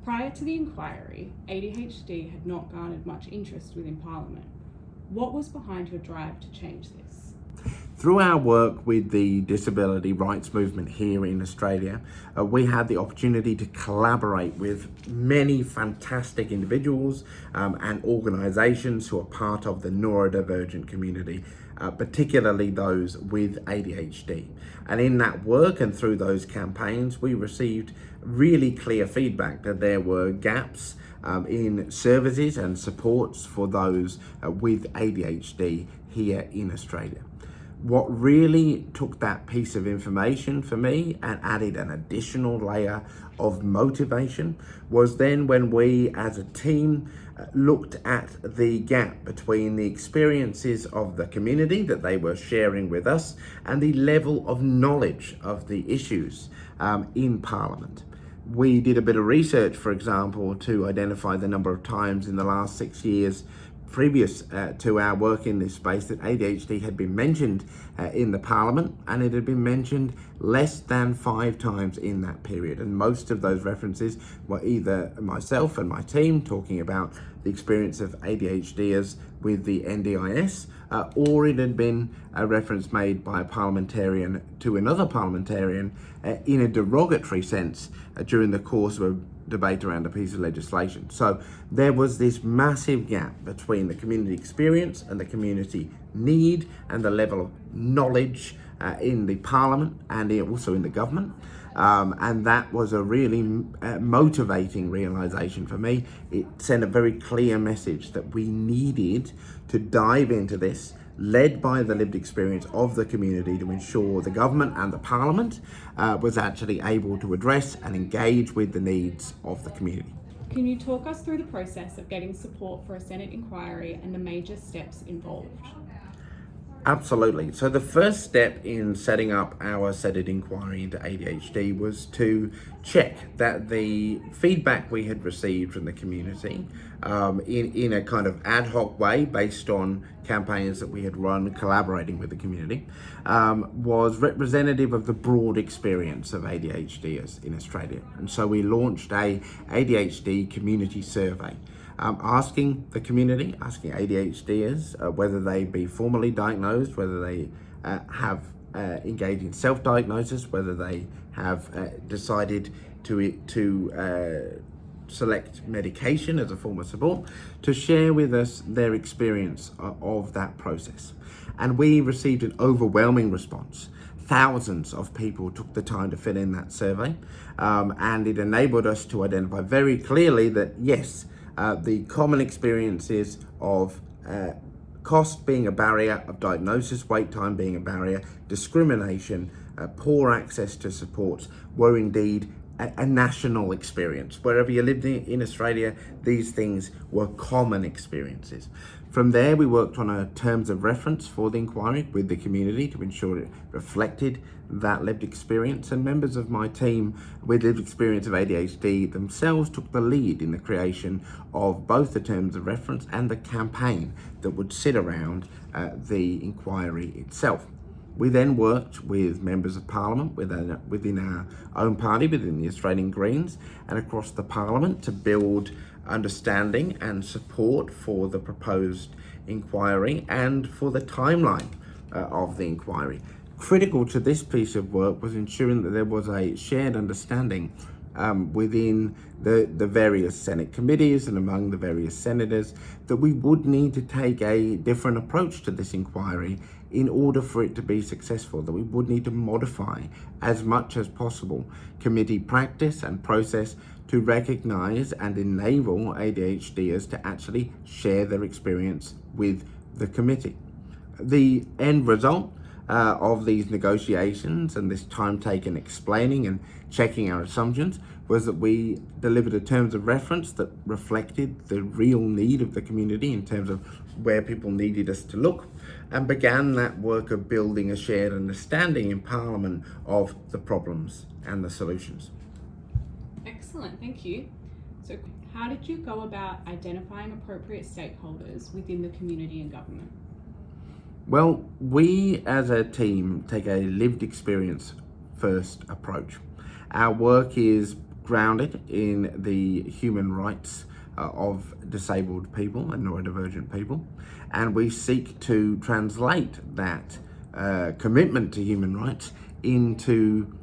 Prior to the inquiry, ADHD had not garnered much interest within Parliament. What was behind your drive to change this? Through our work with the disability rights movement here in Australia, we had the opportunity to collaborate with many fantastic individuals and organisations who are part of the neurodivergent community, particularly those with ADHD. And in that work and through those campaigns, we received really clear feedback that there were gaps in services and supports for those with ADHD here in Australia. What really took that piece of information for me and added an additional layer of motivation was then when we as a team looked at the gap between the experiences of the community that they were sharing with us and the level of knowledge of the issues in Parliament. We did a bit of research, for example, to identify the number of times in the last 6 years previous to our work in this space that ADHD had been mentioned in the Parliament, and it had been mentioned less than 5 times in that period. And most of those references were either myself and my team talking about the experience of ADHDers with the NDIS, or it had been a reference made by a parliamentarian to another parliamentarian in a derogatory sense during the course of a debate around a piece of legislation. So there was this massive gap between the community experience and the community need and the level of knowledge in the Parliament and also in the government. And that was a really motivating realization for me. It sent a very clear message that we needed to dive into this, led by the lived experience of the community, to ensure the government and the Parliament was actually able to address and engage with the needs of the community. Can you talk us through the process of getting support for a Senate inquiry and the major steps involved? Absolutely. So the first step in setting up our Senate inquiry into ADHD was to check that the feedback we had received from the community in a kind of ad hoc way based on campaigns that we had run collaborating with the community was representative of the broad experience of ADHDers in Australia. And so we launched a ADHD community survey. Asking the community, asking ADHDers whether they be formally diagnosed, whether they have engaged in self-diagnosis, whether they have decided to select medication as a form of support, to share with us their experience of that process. And we received an overwhelming response. Thousands of people took the time to fill in that survey, and it enabled us to identify very clearly that yes, the common experiences of cost being a barrier, of diagnosis, wait time being a barrier, discrimination, poor access to supports were indeed a national experience. Wherever you lived in Australia, these things were common experiences. From there, we worked on a terms of reference for the inquiry with the community to ensure it reflected that lived experience, and members of my team with lived experience of ADHD themselves took the lead in the creation of both the terms of reference and the campaign that would sit around the inquiry itself. We then worked with members of Parliament within our own party, within the Australian Greens, and across the Parliament to build understanding and support for the proposed inquiry and for the timeline of the inquiry. Critical to this piece of work was ensuring that there was a shared understanding within the various Senate committees and among the various senators that we would need to take a different approach to this inquiry in order for it to be successful, that we would need to modify as much as possible committee practice and process to recognise and enable ADHDers to actually share their experience with the committee. The end result of these negotiations and this time taken explaining and checking our assumptions was that we delivered a terms of reference that reflected the real need of the community in terms of where people needed us to look, and began that work of building a shared understanding in Parliament of the problems and the solutions. Excellent, thank you. So how did you go about identifying appropriate stakeholders within the community and government? Well, we as a team take a lived experience first approach. Our work is grounded in the human rights of disabled people and neurodivergent people, and we seek to translate that commitment to human rights into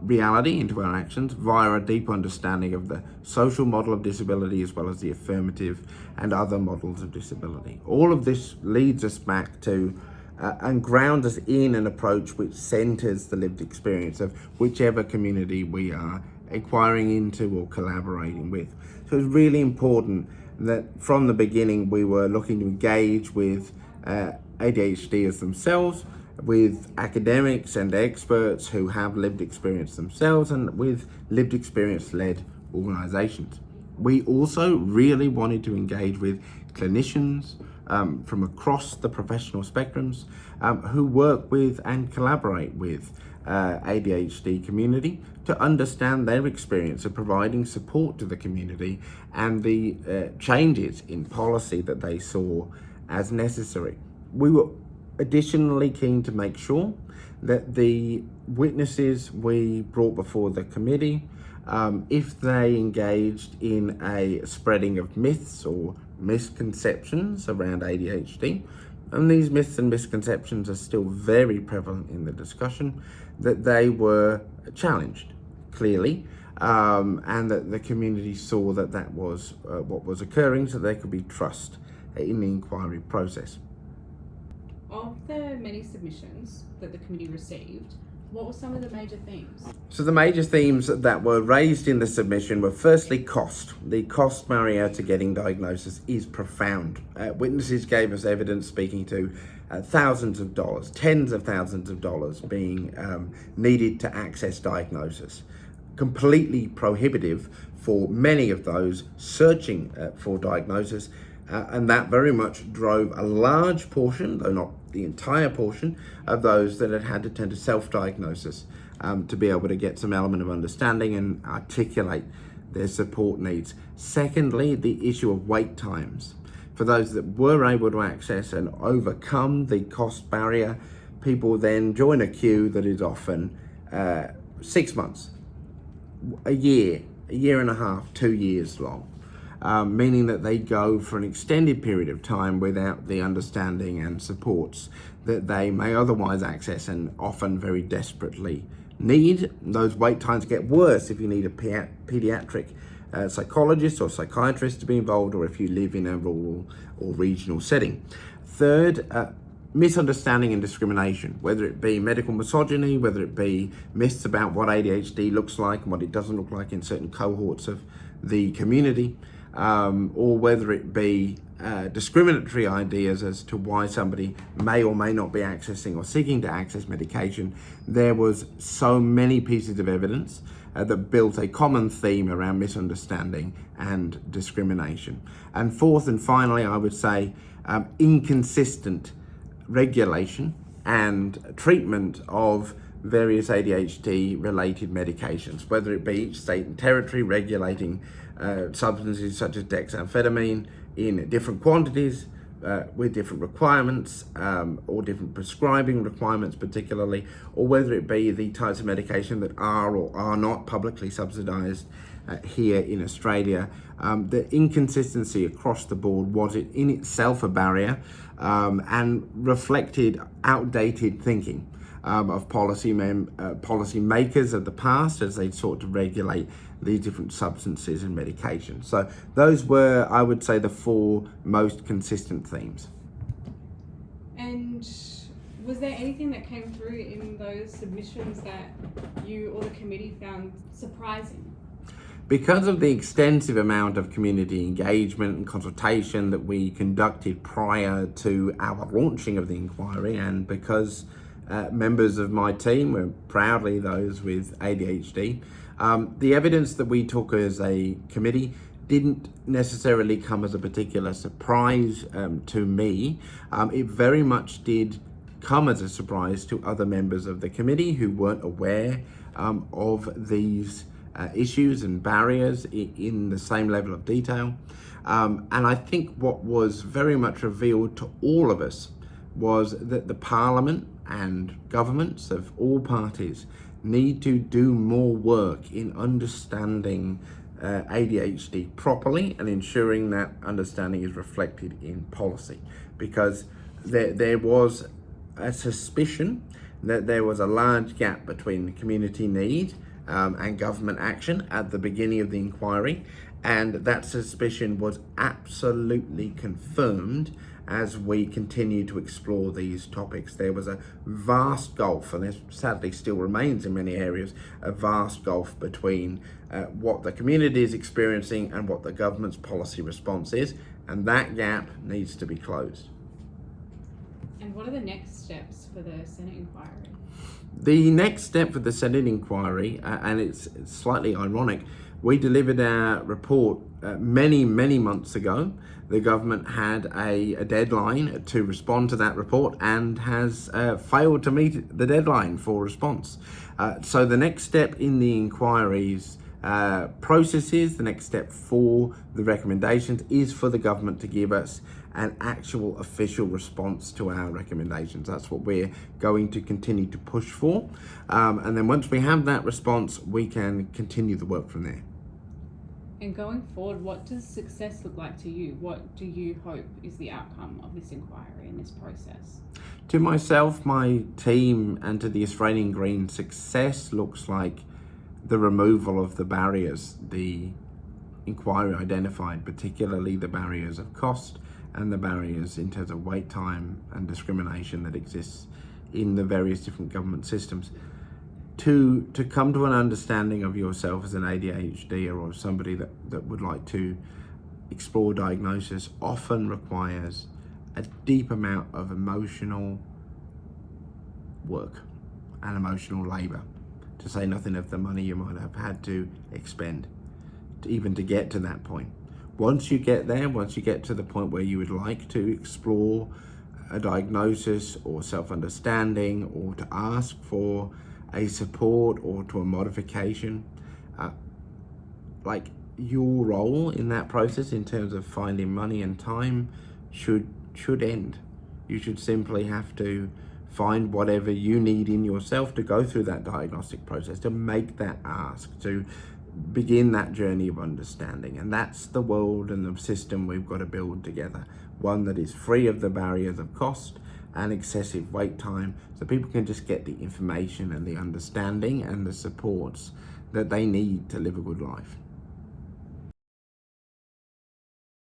reality, into our actions, via a deep understanding of the social model of disability as well as the affirmative and other models of disability. All of this leads us back to and grounds us in an approach which centers the lived experience of whichever community we are inquiring into or collaborating with. So it's really important that from the beginning we were looking to engage with ADHDers themselves, with academics and experts who have lived experience themselves, and with lived experience-led organizations. We also really wanted to engage with clinicians from across the professional spectrums who work with and collaborate with ADHD community to understand their experience of providing support to the community and the changes in policy that they saw as necessary. We were additionally keen to make sure that the witnesses we brought before the committee, if they engaged in a spreading of myths or misconceptions around ADHD, and these myths and misconceptions are still very prevalent in the discussion, that they were challenged clearly, and that the community saw that that was what was occurring, so there could be trust in the inquiry process. Of the many submissions that the committee received, what were some of the major themes? So the major themes that were raised in the submission were firstly cost. The cost barrier to getting diagnosis is profound. Witnesses gave us evidence speaking to thousands of dollars, tens of thousands of dollars being needed to access diagnosis. Completely prohibitive for many of those searching for diagnosis. And that very much drove a large portion, though not the entire portion, of those that had to turn to self-diagnosis to be able to get some element of understanding and articulate their support needs. Secondly, the issue of wait times. For those that were able to access and overcome the cost barrier, people then join a queue that is often 6 months, a year and a half, 2 years long. Meaning that they go for an extended period of time without the understanding and supports that they may otherwise access and often very desperately need. Those wait times get worse if you need a pediatric psychologist or psychiatrist to be involved, or if you live in a rural or regional setting. Third, misunderstanding and discrimination, whether it be medical misogyny, whether it be myths about what ADHD looks like and what it doesn't look like in certain cohorts of the community, or whether it be discriminatory ideas as to why somebody may or may not be accessing or seeking to access medication. There was so many pieces of evidence that built a common theme around misunderstanding and discrimination. And fourth and finally, I would say inconsistent regulation and treatment of various ADHD related medications, whether it be each state and territory regulating substances such as dexamphetamine in different quantities with different requirements or different prescribing requirements particularly, or whether it be the types of medication that are or are not publicly subsidised here in Australia. The inconsistency across the board was in itself a barrier and reflected outdated thinking of policy makers of the past as they sought to regulate these different substances and medications. So those were, I would say, the four most consistent themes. And was there anything that came through in those submissions that you or the committee found surprising? Because of the extensive amount of community engagement and consultation that we conducted prior to our launching of the inquiry, and because members of my team were proudly those with ADHD, the evidence that we took as a committee didn't necessarily come as a particular surprise to me. It very much did come as a surprise to other members of the committee who weren't aware of these issues and barriers in the same level of detail. And I think what was very much revealed to all of us was that the Parliament and governments of all parties need to do more work in understanding ADHD properly and ensuring that understanding is reflected in policy, because there was a suspicion that there was a large gap between community need and government action at the beginning of the inquiry, and that suspicion was absolutely confirmed as we continue to explore these topics. There was a vast gulf, and there sadly still remains in many areas, a vast gulf between what the community is experiencing and what the government's policy response is, and that gap needs to be closed. And what are the next steps for the Senate inquiry? The next step for the Senate inquiry, and it's slightly ironic, we delivered our report many months ago. The government had a deadline to respond to that report and has failed to meet the deadline for response. So the next step in the inquiry's processes, the next step for the recommendations, is for the government to give us an actual official response to our recommendations. That's what we're going to continue to push for. And then once we have that response, we can continue the work from there. And going forward, what does success look like to you? What do you hope is the outcome of this inquiry and this process? To myself, my team, and to the Australian Green, success looks like the removal of the barriers the inquiry identified, particularly the barriers of cost and the barriers in terms of wait time and discrimination that exists in the various different government systems. To come to an understanding of yourself as an ADHD or somebody that would like to explore diagnosis often requires a deep amount of emotional work and emotional labour, to say nothing of the money you might have had to expend even to get to that point. Once you get there, once you get to the point where you would like to explore a diagnosis or self-understanding, or to ask for a support or to a modification, like your role in that process in terms of finding money and time should end. You should simply have to find whatever you need in yourself to go through that diagnostic process, to make that ask, to begin that journey of understanding. And that's the world and the system we've got to build together, one that is free of the barriers of cost and excessive wait time, so people can just get the information and the understanding and the supports that they need to live a good life.